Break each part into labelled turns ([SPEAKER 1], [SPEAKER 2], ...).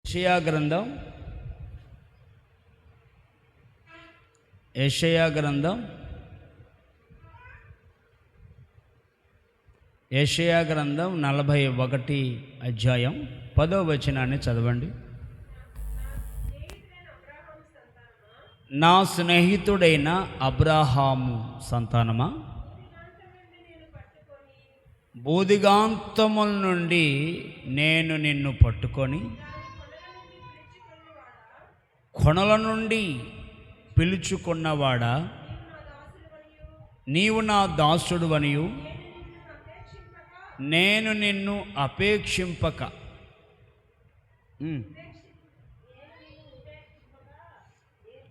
[SPEAKER 1] యెషయా గ్రంథం 41 అధ్యాయం 10వ వచనాన్ని చదవండి. నా స్నేహితుడైన అబ్రహాము సంతానమా, బూదిగాంతముల నుండి నేను నిన్ను పట్టుకొని కొనల నుండి పిలుచుకున్నవాడా, నీవు నా దాసుడువనియు నేను నిన్ను అపేక్షింపక.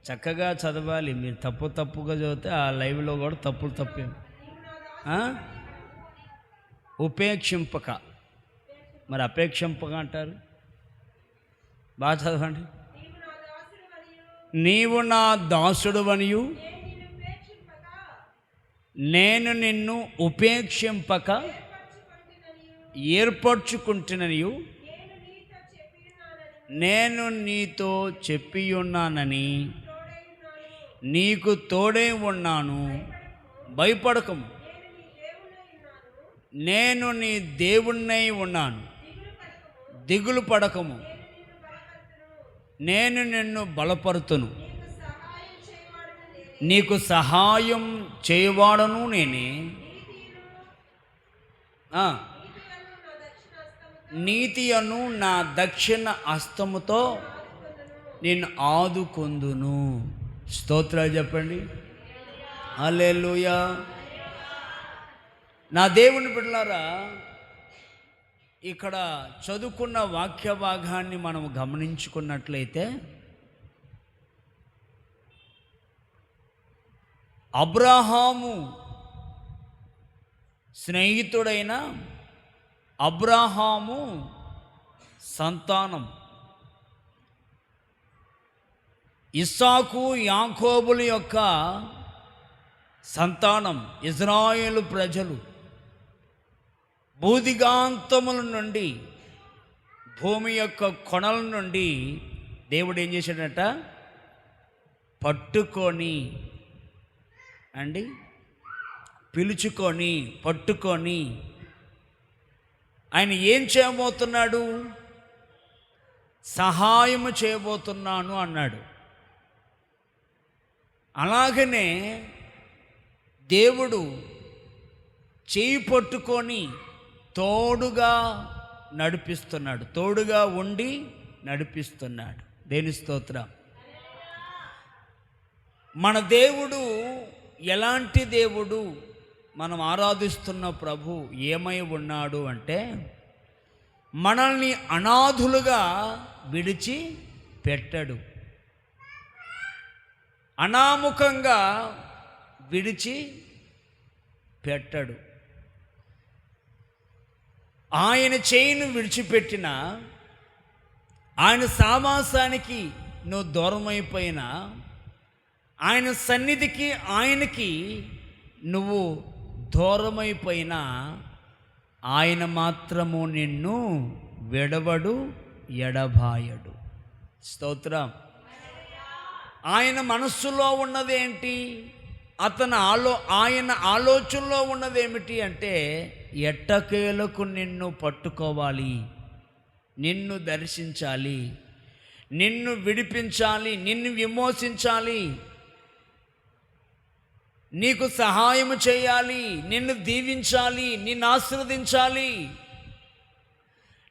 [SPEAKER 1] చక్కగా చదవాలి. మీరు తప్పుగా చదివితే ఆ లైవ్లో కూడా తప్పే. ఉపేక్షింపక, మరి అపేక్షింపక అంటారు. బాగా చదవండి. నీవు నా దాసుడువనియు నేను నిన్ను ఉపేక్షింపక ఏర్పరచుకుంటుననియు నేను నీతో చెప్పియున్నానని నీకు తోడై ఉన్నాను, భయపడకము. నేను నీ దేవుణ్ణై ఉన్నాను, దిగులు పడకము. నేను నిన్ను బలపరుతును, నీకు సహాయం చేయవాడను నేనే. నీతి అను నా దక్షిణ హస్తముతో నేను ఆదుకొందును. స్తోత్రాలు చెప్పండి. హల్లెలూయా. నా దేవుని బిడ్డలారా, ఇక్కడ చదువుకున్న వాక్య భాగాన్ని మనం గమనించుకున్నట్లయితే, అబ్రహాము స్నేహితుడైన అబ్రహాము సంతానం ఇస్సాకు యాకోబుల యొక్క సంతానం ఇజ్రాయేలు ప్రజలు బూదిగాంతముల నుండి, భూమి యొక్క కొనల నుండి దేవుడు ఏం చేశాడట? పట్టుకొని పిలుచుకొని పట్టుకొని ఆయన ఏం చేయబోతున్నాడు? సహాయము చేయబోతున్నాను అన్నాడు. అలాగనే దేవుడు చేయి పట్టుకొని తోడుగా నడిపిస్తున్నాడు, తోడుగా ఉండి నడిపిస్తున్నాడు. దేని స్తోత్రం. మన దేవుడు ఎలాంటి దేవుడు? మనం ఆరాధిస్తున్న ప్రభు ఏమై ఉన్నాడు అంటే, మనల్ని అనాథులుగా విడిచి పెట్టడు, అనాముఖంగా విడిచి పెట్టడు. ఆయన చేయిని విడిచిపెట్టిన, ఆయన సావాసానికి నువ్వు దూరమైపోయినా, ఆయన సన్నిధికి ఆయనకి నువ్వు దూరమైపోయినా, ఆయన మాత్రము నిన్ను విడవడు, ఎడబాయడు. స్తోత్రం. ఆయన మనస్సులో ఉన్నదేంటి? ఆయన ఆలోచనలో ఉన్నదేమిటి అంటే, ఎట్టకేలకు నిన్ను పట్టుకోవాలి, నిన్ను దర్శించాలి, నిన్ను విడిపించాలి, నిన్ను విమోచించాలి, నీకు సహాయం చేయాలి, నిన్ను దీవించాలి, నిన్ను ఆశీర్వదించాలి,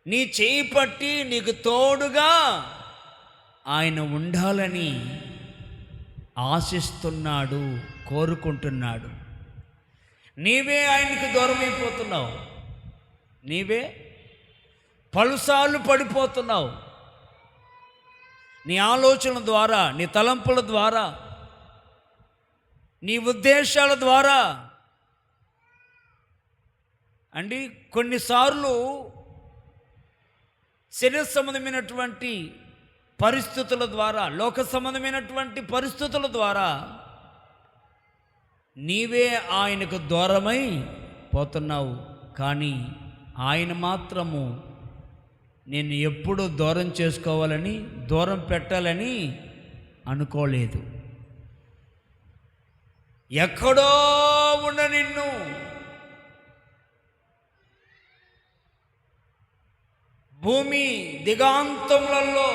[SPEAKER 1] నీ చేయి పట్టి నీకు తోడుగా ఆయన ఉండాలని ఆశిస్తున్నాడు, కోరుకుంటున్నాడు. నీవే ఆయనకు దూరమైపోతున్నావు, నీవే పలుసార్లు పడిపోతున్నావు. నీ ఆలోచన ద్వారా, నీ తలంపుల ద్వారా, నీ ఉద్దేశాల ద్వారా కొన్నిసార్లు శరీర సంబంధమైనటువంటి పరిస్థితుల ద్వారా, లోక సంబంధమైనటువంటి పరిస్థితుల ద్వారా నీవే ఆయనకు దూరమై పోతున్నావు. కానీ ఆయన మాత్రము నేను ఎప్పుడు దూరం చేసుకోవాలని, దూరం పెట్టాలని అనుకోలేదు. ఎక్కడో ఉన్న నిన్ను భూమి దిగాంతములలో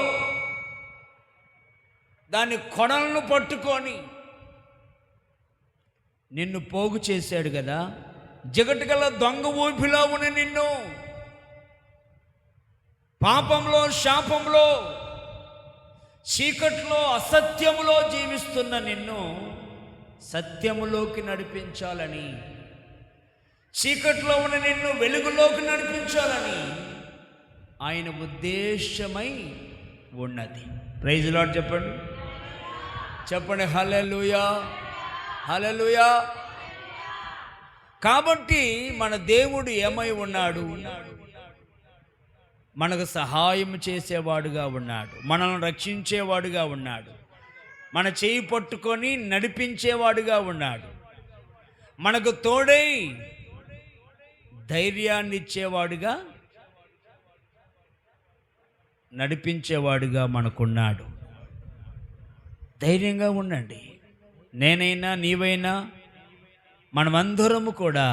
[SPEAKER 1] దాని కొనలను పట్టుకొని నిన్ను పోగు చేశాడు కదా. జగటుగల దొంగ ఊపిలో ఉన్న నిన్ను, పాపంలో, శాపంలో, చీకట్లో, అసత్యములో జీవిస్తున్న నిన్ను సత్యములోకి నడిపించాలని, చీకట్లో ఉన్న నిన్ను వెలుగులోకి నడిపించాలని ఆయన ఉద్దేశమై ఉన్నది. ప్రైజ్ లార్డ్ చెప్పండి, చెప్పండి హల్లెలూయా, హల్లెలూయా. కాబట్టి మన దేవుడు ఏమై ఉన్నాడు? మనకు సహాయం చేసేవాడుగా ఉన్నాడు, మనల్ని రక్షించేవాడుగా ఉన్నాడు, మన చేయి పట్టుకొని నడిపించేవాడుగా ఉన్నాడు, మనకు తోడై ధైర్యాన్ని ఇచ్చేవాడుగా, నడిపించేవాడుగా మనకున్నాడు. ధైర్యంగా ఉండండి. నేనైనా నీవైనా మనమందరము కూడా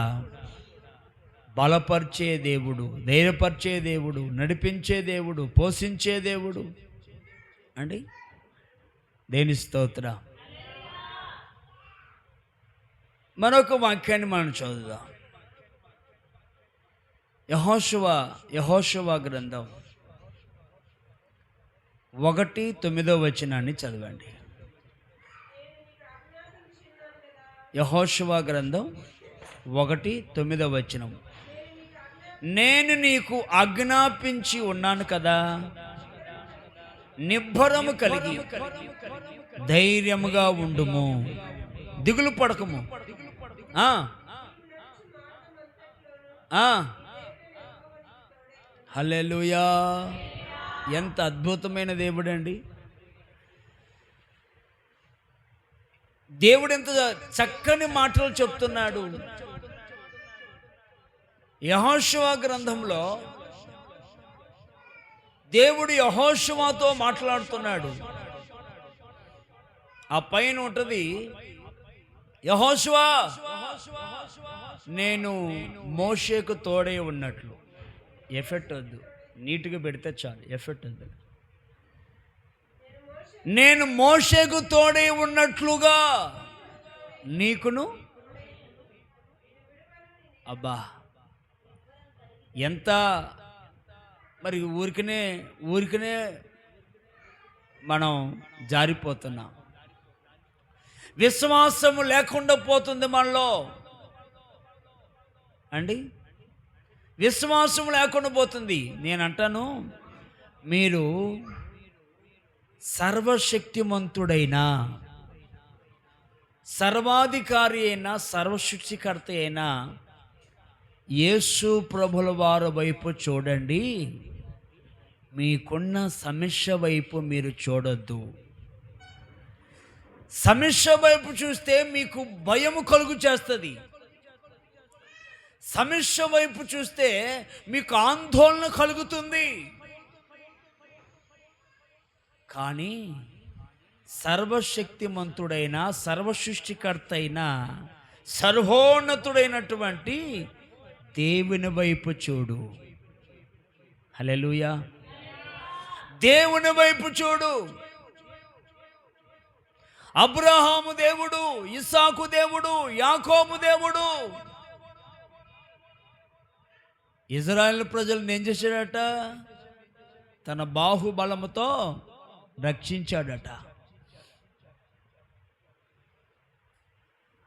[SPEAKER 1] బలపరిచే దేవుడు, ధైర్యపరిచే దేవుడు, నడిపించే దేవుడు, పోషించే దేవుడు అండి. దేని స్తోత్రం. మరొక వాక్యాన్ని మనం చదువుదాం. యెహోషువ గ్రంథం 1:9 చదవండి. యెహోషువ గ్రంథం 1:9. నేను నీకు ఆజ్ఞాపించి ఉన్నాను కదా, నిబ్బరము కలిగి ధైర్యముగా ఉండుము, దిగులు పడకము. హల్లెలూయా. ఎంత అద్భుతమైన దేవుడు అండి. దేవుడు ఎంత చక్కని మాటలు చెప్తున్నాడు. యెహోషువ గ్రంథంలో దేవుడు యెహోషువతో మాట్లాడుతున్నాడు. ఆ పైన ఉంటుంది, యెహోషువ నేను మోషేకు తోడై ఉన్నట్లు. ఎఫెక్ట్ వద్దు, నీట్గా పెడితే చాలు, ఎఫెక్ట్ వద్దు. నేను మోషేకు తోడై ఉన్నట్లుగా నీకును. అబ్బా, ఎంత మరి ఊరికనే మనం జారిపోతున్నాం. విశ్వాసము లేకుండా పోతుంది మనలో అండి, విశ్వాసం లేకుండా పోతుంది. నేను అంటాను, మీరు సర్వశక్తిమంతుడైన, సర్వాధికారి అయిన, సర్వసృష్టికర్త అయిన యేసు ప్రభుల వారి వైపు చూడండి, మీకున్న సమస్య వైపు మీరు చూడొద్దు. సమస్య వైపు చూస్తే మీకు భయము కలుగు చేస్తుంది. సమస్య వైపు చూస్తే మీకు ఆందోళన కలుగుతుంది. కానీ సర్వశక్తిమంతుడైన, సర్వసృష్టికర్త అయిన, సర్వోన్నతుడైనటువంటి దేవుని వైపు చూడు. హల్లెలూయా. దేవుని వైపు చూడు. అబ్రహాము దేవుడు, ఇస్సాకు దేవుడు, యాకోబు దేవుడు. ఇజ్రాయేల్ ప్రజలను ఏం చేశాడట? తన బాహుబలముతో రక్షించాడట.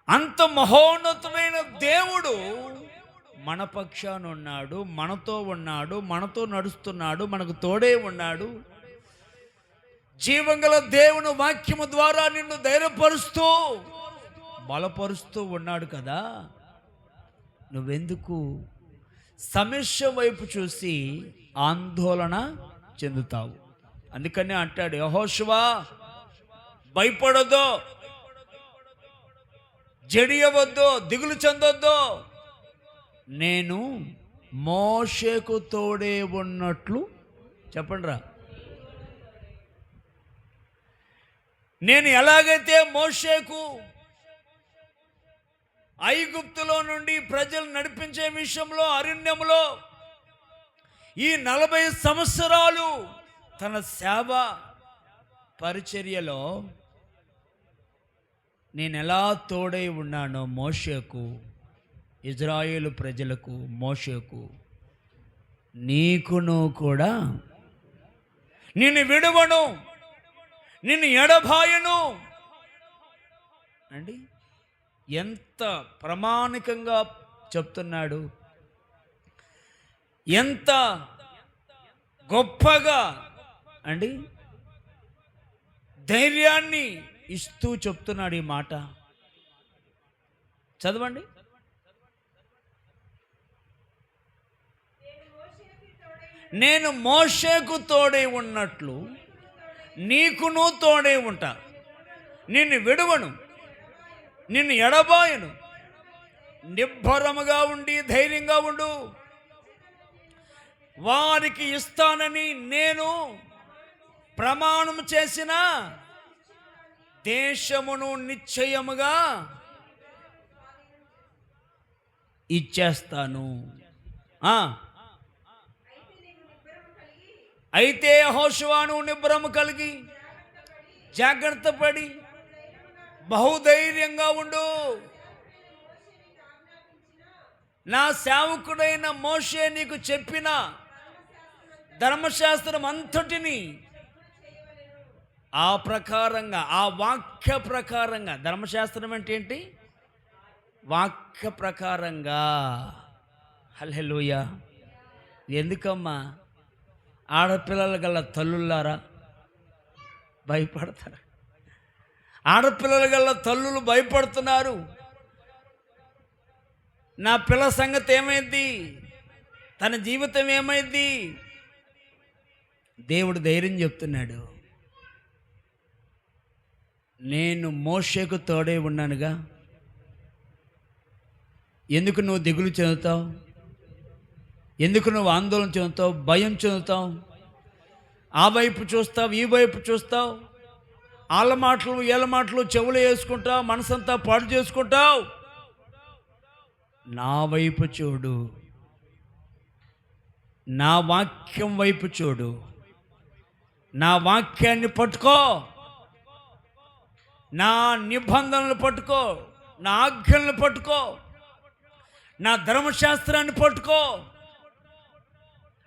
[SPEAKER 1] అంత మహోన్నతమైన దేవుడు మన పక్షాన ఉన్నాడు, మనతో ఉన్నాడు, మనతో నడుస్తున్నాడు, మనకు తోడే ఉన్నాడు. జీవంగల దేవుని వాక్యము ద్వారా నిన్ను ధైర్యపరుస్తూ, బలపరుస్తూ ఉన్నాడు కదా. నువ్వెందుకు సమస్య వైపు చూసి ఆందోళన చెందుతావు? అందుకనే అంటాడు, యెహోషువ భయపడొద్దు, జడియవద్దు, దిగులు చెందొద్దు, నేను మోషేకు తోడే ఉన్నట్లు చెప్పండిరా. నేను ఎలాగైతే మోషేకు ఐగుప్తులో నుండి ప్రజలు నడిపించే విషయంలో అరణ్యంలో ఈ 40 సంవత్సరాలు తన సేవ పరిచర్యలో నేను ఎలా తోడై ఉన్నానో మోషేకు, ఇజ్రాయేలు ప్రజలకు, మోషేకు, నీకును కూడా నిన్ను విడువను, నిన్ను ఎడబాయను అండి. ఎంత ప్రామాణికంగా చెప్తున్నాడు, ఎంత గొప్పగా అండి ధైర్యాన్ని ఇస్తూ చెప్తున్నాడు ఈ మాట. చదవండి. నేను మోషేకు తోడై ఉన్నట్లు నీకును తోడై ఉంటా, నిన్ను విడువను, నిన్ను ఎడబాయను. నిబ్బరముగా ఉండి ధైర్యంగా ఉండు. వారికి ఇస్తానని నేను ప్రమాణం చేసిన దేశమును నిశ్చయముగా ఇచ్చేస్తాను. అయితే యెహోషువను నిబ్బరము కలిగి జాగ్రత్త పడి బహుధైర్యంగా ఉండు. నా సేవకుడైన మోషే నీకు చెప్పిన ధర్మశాస్త్రం అంతటిని ఆ ప్రకారంగా, ఆ వాక్య ప్రకారంగా. ధర్మశాస్త్రం అంటే ఏంటి? వాక్య ప్రకారంగా. హల్లెలూయా. ఎందుకమ్మా? ఆడపిల్లల గల తల్లులారా భయపడతారు. ఆడపిల్లల గల తల్లులు భయపడుతున్నారు. నా పిల్ల సంగతి ఏమైంది, తన జీవితం ఏమైంది? దేవుడు ధైర్యం చెప్తున్నాడు. నేను మోషేకు తోడే ఉన్నానుగా. ఎందుకు నువ్వు దిగులు చెందుతావు? ఎందుకు నువ్వు ఆందోళన చెందుతావు, భయం చెందుతావు? ఆ వైపు చూస్తావు, ఈ వైపు చూస్తావు, వాళ్ళ మాటలు వీళ్ళ మాటలు చెవులు వేసుకుంటావు, మనసంతా పాడు చేసుకుంటావు. నా వైపు చూడు, నా వాక్యం వైపు చూడు, నా వాక్యాన్ని పట్టుకో, నా నిబంధనలు పట్టుకో, నా ఆజ్ఞలను పట్టుకో, నా ధర్మశాస్త్రాన్ని పట్టుకో,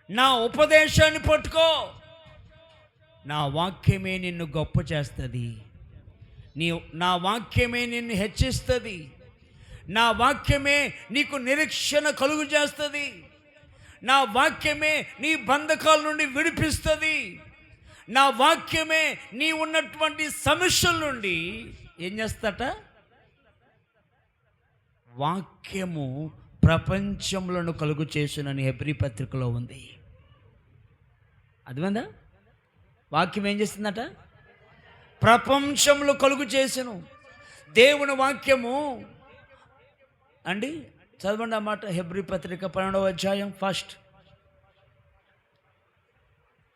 [SPEAKER 1] నా ఉపదేశాన్ని పట్టుకో. నా వాక్యమే నిన్ను గొప్ప చేస్తుంది. నా వాక్యమే నిన్ను హెచ్చిస్తుంది. నా వాక్యమే నీకు నిరీక్షణ కలుగు చేస్తుంది. నా వాక్యమే నీ బంధకాల నుండి విడిపిస్తుంది. నా వాక్యమే నీ ఉన్నటువంటి సమస్యల నుండి ఏం చేస్తాట? వాక్యము ప్రపంచములను కలుగు చేసునని హెబ్రీ పత్రికలో ఉంది. అర్థమైందా? వాక్యం ఏం చేస్తుందట? ప్రపంచంలో కలుగు చేసెను. దేవుని వాక్యము అండి. చదవండి ఆ మాట. హెబ్రీ పత్రిక 12వ అధ్యాయం ఫస్ట్,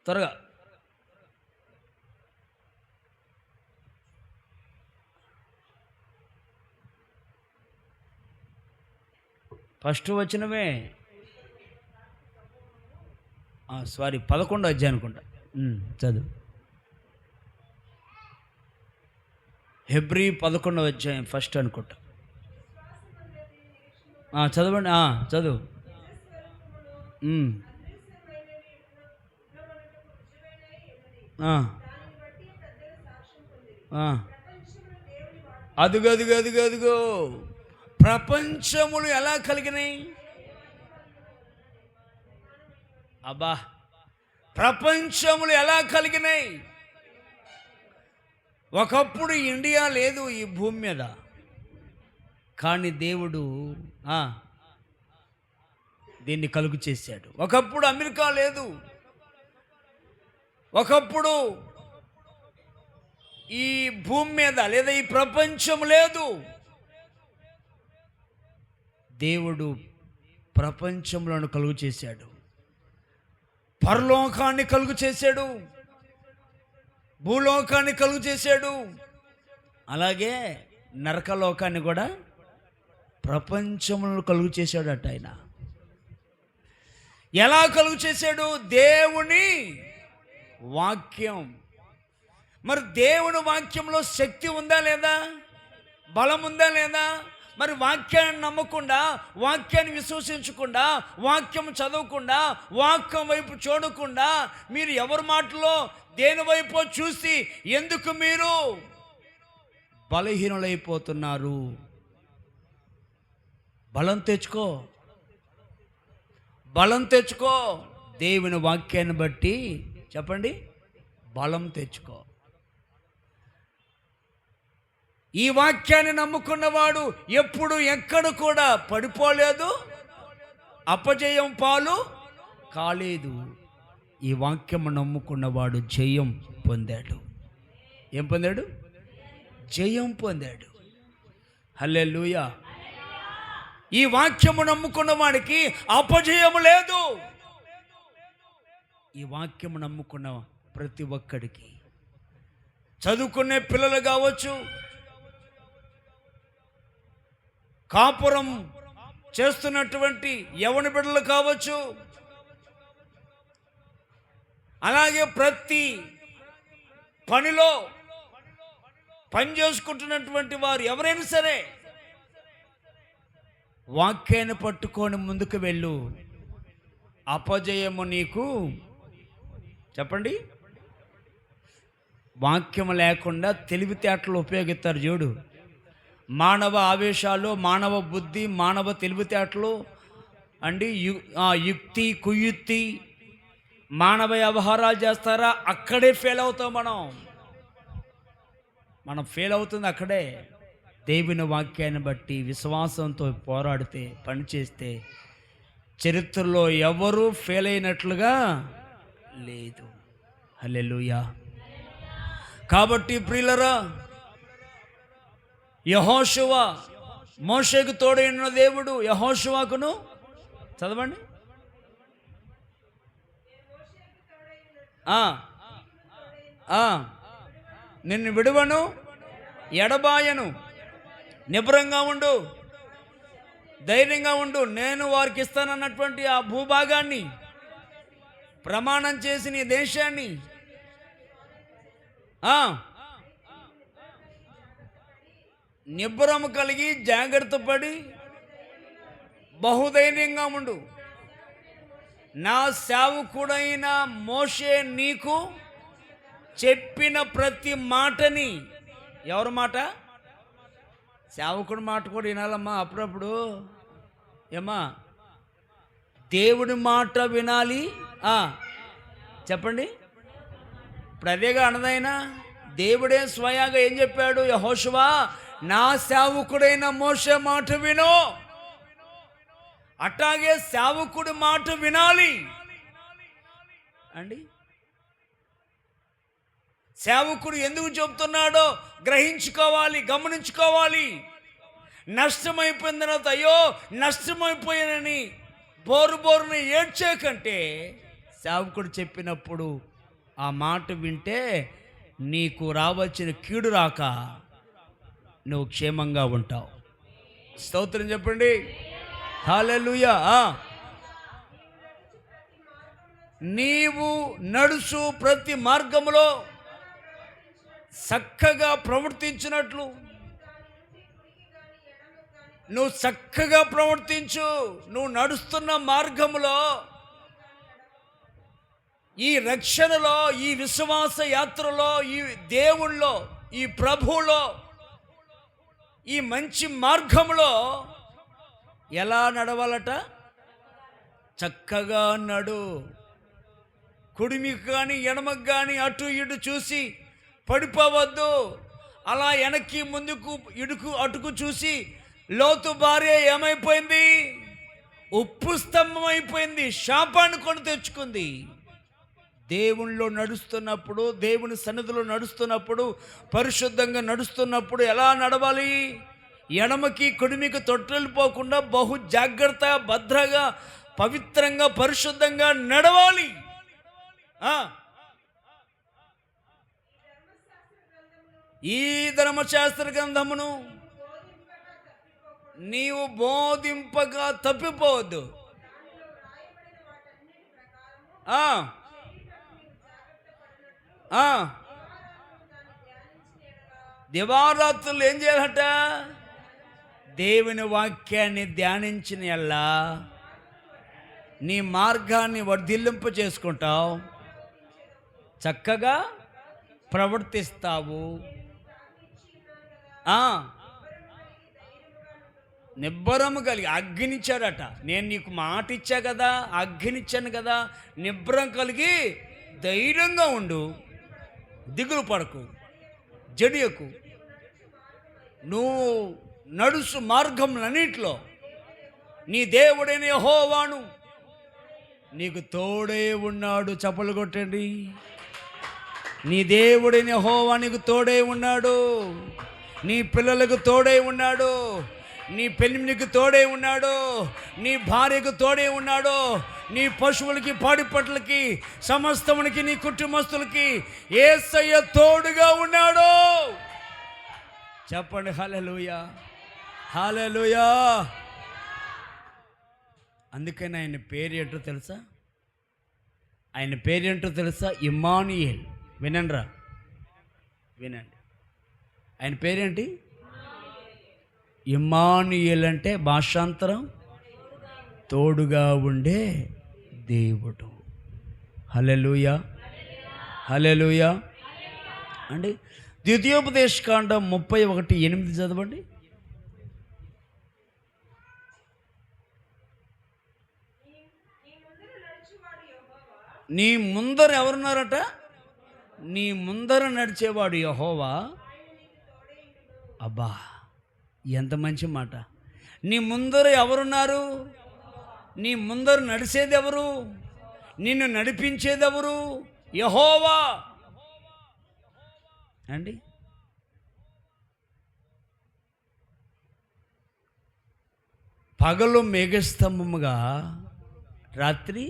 [SPEAKER 1] త్వరగా. ఫస్ట్ వచనమే, సారీ 11వ అధ్యాయం అనుకుంటా. చదువు. హెబ్రీ 11వ అధ్యాయం ఫస్ట్ అనుకుంటా. చదవండి. చదువు. అదుగో ప్రపంచములు ఎలా కలిగినాయి? అబ్బా, ప్రపంచములు ఎలా కలిగినాయి? ఒకప్పుడు ఇండియా లేదు ఈ భూమి మీద, కానీ దేవుడు దీన్ని కలుగు చేశాడు. ఒకప్పుడు అమెరికా లేదు, ఒకప్పుడు ఈ భూమి మీద లేదా ఈ ప్రపంచం లేదు. దేవుడు ప్రపంచంలో కలుగు చేశాడు. పరలోకాన్ని కలుగు చేశాడు, భూలోకాన్ని కలుగు చేశాడు, అలాగే నరకలోకాన్ని కూడా ప్రపంచంలో కలుగు చేశాడట. ఆయన ఎలా కలుగు చేశాడు? దేవుని వాక్యం. మరి దేవుని వాక్యంలో శక్తి ఉందా లేదా? బలం ఉందా లేదా? మరి వాక్యాన్ని నమ్మకుండా, వాక్యాన్ని విశ్వసించకుండా, వాక్యం చదవకుండా, వాక్యం వైపు చూడకుండా మీరు ఎవరి మాటలో దేని వైపు చూసి ఎందుకు మీరు బలహీనులైపోతున్నారు? బలం తెచ్చుకో, బలం తెచ్చుకో. దేవుని వాక్యాన్ని బట్టి చెప్పండి, బలం తెచ్చుకో. ఈ వాక్యాన్ని నమ్ముకున్నవాడు ఎప్పుడు ఎక్కడ కూడా పడిపోలేదు, అపజయం పాలు కాలేదు. ఈ వాక్యము నమ్ముకున్నవాడు జయం పొందాడు. ఏం పొందాడు? జయం పొందాడు. హల్లెలూయా. ఈ వాక్యము నమ్ముకున్న వాడికి అపజయము లేదు. ఈ వాక్యము నమ్ముకున్న ప్రతి ఒక్కడికి, చదువుకునే పిల్లలు కావచ్చు, కాపురం చేస్తున్నటువంటి యవన బిడ్డలు కావచ్చు, అలాగే ప్రతి పనిలో పని చేసుకుంటున్నటువంటి వారు ఎవరైనా సరే వాక్యాన్ని పట్టుకొని ముందుకు వెళ్ళు. అపజయము నీకు చెప్పండి. వాక్యం లేకుండా తెలివితేటలు ఉపయోగిస్తారు చూడు. మానవ ఆవేశాలు, మానవ బుద్ధి, మానవ తెలివితేటలు అండి, యుక్తి కుయుక్తి, మానవ వ్యవహారాలు చేస్తారా, అక్కడే ఫెయిల్ అవుతాం మనం ఫెయిల్ అవుతుంది అక్కడే. దేవుని వాక్యాన్ని బట్టి విశ్వాసంతో పోరాడితే, పనిచేస్తే చరిత్రలో ఎవరు ఫెయిల్ అయినట్లుగా లేదు. హల్లెలూయా. కాబట్టి ప్రియులరా, యెహోషువ మోషేకు తోడైన దేవుడు యెహోషువకును చదవండి, నిన్ను విడువను, ఎడబాయను, నిబ్రంగా ఉండు, ధైర్యంగా ఉండు, నేను వారికి ఇస్తానన్నటువంటి ఆ భూభాగాన్ని, ప్రమాణం చేసి నీ దేశాన్ని నిబ్బరము కలిగి జాగ్రత్త పడి బహుధైర్యంగా ఉండు. నా సేవకుడైన మోషే నీకు చెప్పిన ప్రతి మాటని, ఎవరి మాట? సేవకుడి మాట కూడా వినాలమ్మా అప్పుడప్పుడు. ఏమ్మా, దేవుడి మాట వినాలి. చెప్పండి. ఇప్పుడు అదేగా అన్నదైనా దేవుడే స్వయంగా ఏం చెప్పాడు? యెహోషువ, నా సేవకుడైన మోషే మాట విను. అట్లాగే సేవకుడి మాట వినాలి అండి. సేవకుడు ఎందుకు చెబుతున్నాడో గ్రహించుకోవాలి, గమనించుకోవాలి. నష్టమైపోయిన తర్వాత అయ్యో నష్టమైపోయానని బోరుని ఏడ్చే కంటే సేవకుడు చెప్పినప్పుడు ఆ మాట వింటే నీకు రావచ్చిన కీడు రాక నువ్వు క్షేమంగా ఉంటావు. స్తోత్రం చెప్పండి. హల్లెలూయా. నీవు నడుచు ప్రతి మార్గములో చక్కగా ప్రవర్తించినట్లు, నువ్వు చక్కగా ప్రవర్తించు. నువ్వు నడుస్తున్న మార్గములో, ఈ రక్షణలో, ఈ విశ్వాస యాత్రలో, ఈ దేవుళ్ళో, ఈ ప్రభువులో, ఈ మంచి మార్గంలో ఎలా నడవాలట? చక్కగా నడు. కుడిమికి కానీ ఎడమకు కానీ అటు ఇటు చూసి పడిపోవద్దు. అలా వెనక్కి ముందుకు ఇటుకు అటుకు చూసి లోతు భార్య ఏమైపోయింది? ఉప్పు స్తంభం అయిపోయింది, శాపాన్ని కొని తెచ్చుకుంది. దేవునిలో నడుస్తున్నప్పుడు, దేవుని సన్నిధిలో నడుస్తున్నప్పుడు, పరిశుద్ధంగా నడుస్తున్నప్పుడు ఎలా నడవాలి? ఎడమకి కుడిమికి తొట్టెళ్ళిపోకుండా బహు జాగ్రత్త, భద్రగా, పవిత్రంగా, పరిశుద్ధంగా నడవాలి. ఆ, ఈ ధర్మశాస్త్ర గ్రంథమును నీవు బోధింపగా తప్పిపోవద్దు. ఆ, ఆ, దివారాత్రులు ఏం చేయాలట? దేవుని వాక్యాన్ని ధ్యానించిన ఎల్లా నీ మార్గాన్ని వర్ధిల్లింప చేసుకుంటావు, చక్కగా ప్రవర్తిస్తావు. నిబ్బరము కలిగి, అగ్నిచ్చాడట. నేను నీకు మాట ఇచ్చా కదా, అగ్నిచ్చాను కదా, నిబ్బరం కలిగి ధైర్యంగా ఉండు, దిగులు పడకు, జడియకు. నువ్వు నడుసు మార్గములన్నిటిలో నీ దేవుడైన యెహోవాను నీకు తోడే ఉన్నాడు. చప్పలు కొట్టండి. నీ దేవుడైన యెహోవా నీకు తోడే ఉన్నాడు. నీ పిల్లలకు తోడే ఉన్నాడు. నీ పెళ్ళికి తోడే ఉన్నాడు. నీ భార్యకు తోడే ఉన్నాడు. నీ పశువులకి, పాడి పట్లకి, సమస్తమునికి, నీ కుటుంబస్తులకి యేసయ్య తోడుగా ఉన్నాడు. చెప్పండి హల్లెలూయా, హల్లెలూయా. అందుకని ఆయన పేరు ఏంటో తెలుసా? ఆయన పేరేంటో తెలుసా? ఇమ్మానుయేల్. వినండిరా, వినండి. ఆయన పేరేంటి? ఇమ్మానుయేల్ అంటే భాషాంతరం తోడుగా ఉండే దేవుడు. హల్లెలూయా, హల్లెలూయా అండి. ద్వితీయోపదేశకాండం 31:8 చదవండి. నీ ముందర ఎవరున్నారట? నీ ముందర నడిచేవాడు యెహోవా. అబ్బా, ఎంత మంచి మాట. నీ ముందర ఎవరున్నారు? నీ ముందర నడిచేది ఎవరు? నిన్ను నడిపించేది ఎవరు? యెహోవా అండి. పగలు మేఘస్తంభముగా, రాత్రి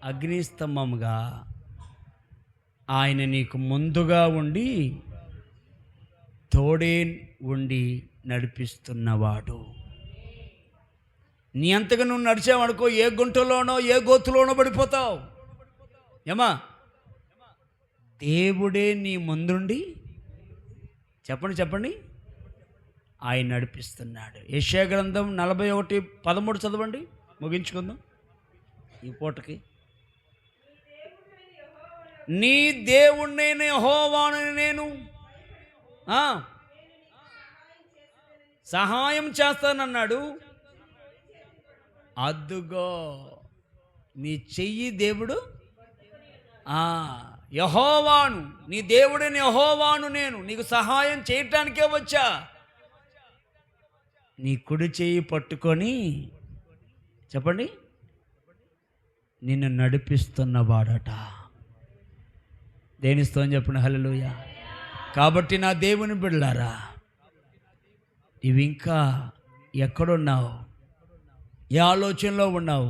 [SPEAKER 1] అగ్నిస్తంభముగా ఆయన నీకు ముందుగా ఉండి తోడే ఉండి నడిపిస్తున్నవాడు. నీ అంతగా నువ్వు నడిచావనుకో, ఏ గుంటలోనో ఏ గోతులోనో పడిపోతావు. ఏమా, దేవుడే నీ ముందుండి, చెప్పండి చెప్పండి, ఆయన నడిపిస్తున్నాడు. యెషయా గ్రంథం 41:13 చదవండి, ముగించుకుందాం ఈ పూటకి. నీ దేవుణ్ణి యెహోవాను నేను సహాయం చేస్తానన్నాడు. అద్దుగో నీ చెయ్యి దేవుడు, యెహోవాను, నీ దేవుడిని యెహోవాను నేను నీకు సహాయం చేయటానికే వచ్చా. నీ కుడి చెయ్యి పట్టుకొని, చెప్పండి, నిన్ను నడిపిస్తున్నవాడట. దేని స్తోత్రం చెప్పండి, హల్లెలూయా. కాబట్టి నా దేవుని బిడ్డలారా, ఇవి ఇంకా ఎక్కడున్నావు? ఏ ఆలోచనలో ఉన్నావు?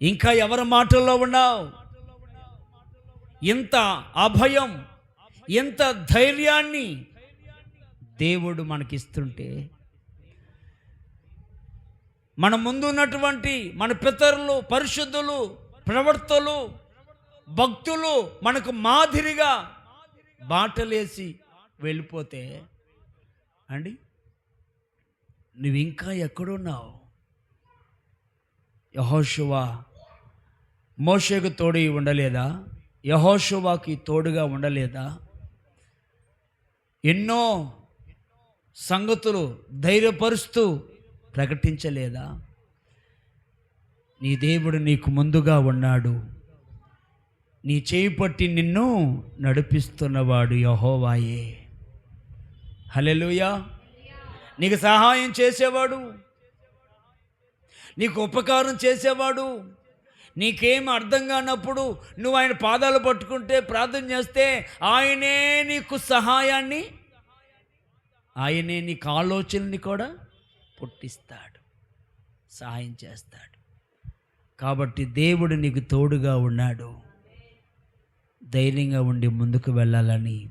[SPEAKER 1] ఇంకా ఎవరి మాటల్లో ఉన్నావు? ఇంత అభయం, ఎంత ధైర్యాన్ని దేవుడు మనకిస్తుంటే, మన ముందు ఉన్నటువంటి మన పితరులు, పరిశుద్ధులు, ప్రవర్తలు, భక్తులు మనకు మాదిరిగా బాటలేసి వెళ్ళిపోతే అండి, నువ్వు ఇంకా ఎక్కడున్నావు? యెహోషువ మోషేకు తోడు ఉండలేదా? యెహోషువకి తోడుగా ఉండలేదా? ఎన్నో సంగతులు ధైర్యపరుస్తూ ప్రకటించలేదా? నీ దేవుడు నీకు ముందుగా ఉన్నాడు. నీ చేయి పట్టి నిన్ను నడిపిస్తున్నవాడు యెహోవాయే. హల్లెలూయా. నీకు సహాయం చేసేవాడు, నీకు ఉపకారం చేసేవాడు. నీకేం అర్థం కానప్పుడు నువ్వు ఆయన పాదాలు పట్టుకుంటే, ప్రార్థన చేస్తే ఆయనే నీకు సహాయాన్ని, ఆయనే నీకు ఆలోచనని కూడా పుట్టిస్తాడు, సహాయం చేస్తాడు. కాబట్టి దేవుడు నీకు తోడుగా ఉన్నాడు. ధైర్యంగా ఉండి ముందుకు వెళ్ళాలని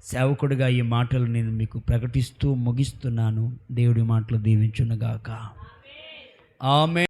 [SPEAKER 1] సేవకుడిగా ఈ మాటలు నేను మీకు ప్రకటిస్తూ ముగిస్తున్నాను. దేవుడి మాటలు దీవించునుగాక. ఆమేన్.